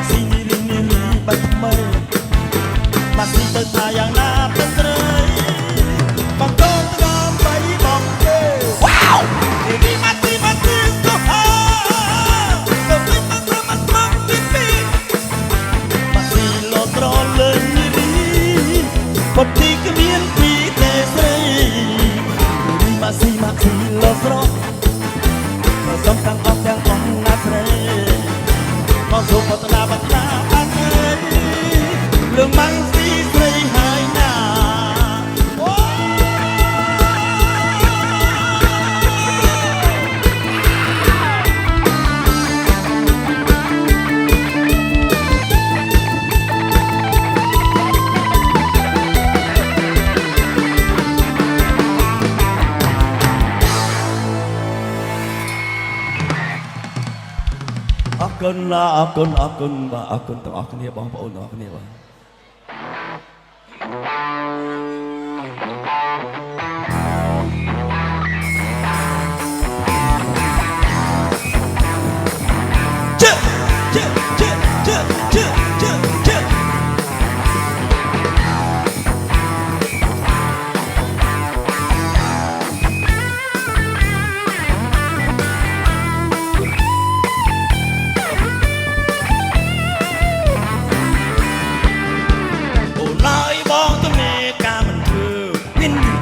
ស៊ីនីរីនីរីបាច់ថ្មីម៉ាស៊ីទៅថាយ៉ាងណាទៅស្រីបងកូនស្គមបីបងទេវ៉ាវនីរីម៉ាស៊ីទៅហាទៅវិញមកត្រឹមមកទីពីម៉ាស៊ីលោត្រលើនីរីប៉ុន្តែគ្មានពីទេស្រីម៉ាស៊ីលោស្រស់សំតាំងអស់ទាំងអង្គណាស្រីមកសុខតនាបតាបានហើយលើម៉ាំងស៊ីស្រីហើយណាអរគុណអរគុណអរគុណបាទអរគុណទាំងអស់គ្នាបងប្អូនទាំងអស់គ្នាបាទ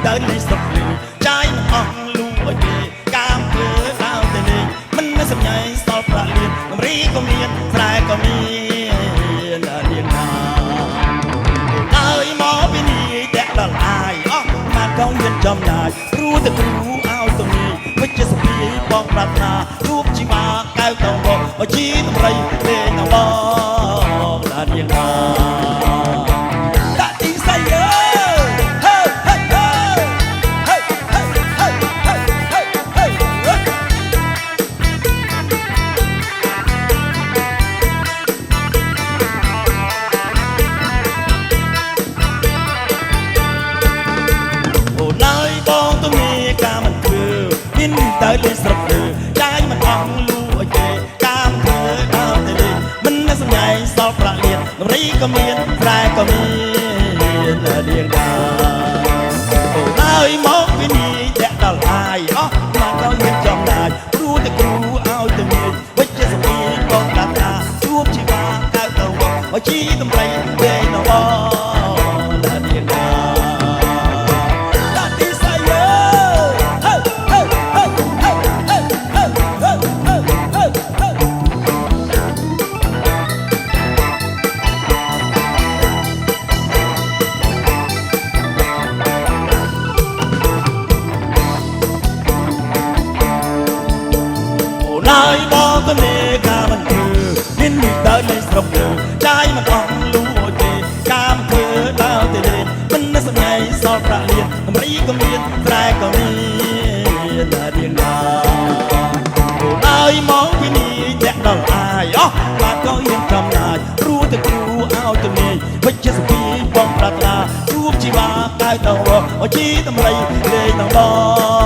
ដើរលេងស្រុកលេងចាយនឹងអស់លូឲ្យគេកាមធ្វើដល់តែលេងមិនមានសម្ញៃសល់ប្រាក់លៀនដំរីក៏មានស្រែក៏មាននាងណាដើរមកពីនេះតែដល់អាយអស់បានកងមានចំណាយគ្រូទៅគ្រូឲ្យទៅនេះវិជ្ជាសភាបងប្រាថ្នារូបជីវាកៅតងមកជីដំរីលេងដល់បងនាងណាដាក់ទីសាយដើរលេងស្រុកលើចាយមិនអស់លូឲ្យគេកាមធ្វើដល់តែលេងមិនមានសម្ញៃសល់ប្រាក់លៀនដំរីក៏មានស្រែក៏មាននាងណាអូហើយមកពីនេះតែដល់ហើយអស់មកដល់មានចំណាយគ្រូតែគ្រូឲ្យទៅមានវិជ្ជាសភាបងតាតាជួបជីវាកៅទៅមកជីដំរីលេងនៅបងនាងណាហើយបងទៅនេះកាមិនធ្វើមាននេះដើរលេងស្រុកលើចាយមិនអស់លូឲ្យទេកាមធ្វើដល់តែលេងមិនមានសម្ញៃសល់ប្រាក់លៀនដំរីក៏មានស្រែក៏មាននាងណាអូហើយមកពីនេះតែដល់អាយអស់បាត់ក៏មានចំណាយគ្រូទៅគ្រូឲ្យទៅនេះវិជ្ជាសភាបងប្រាថ្នាជួបជីវាកៅទៅជីដំរីលេងដល់បង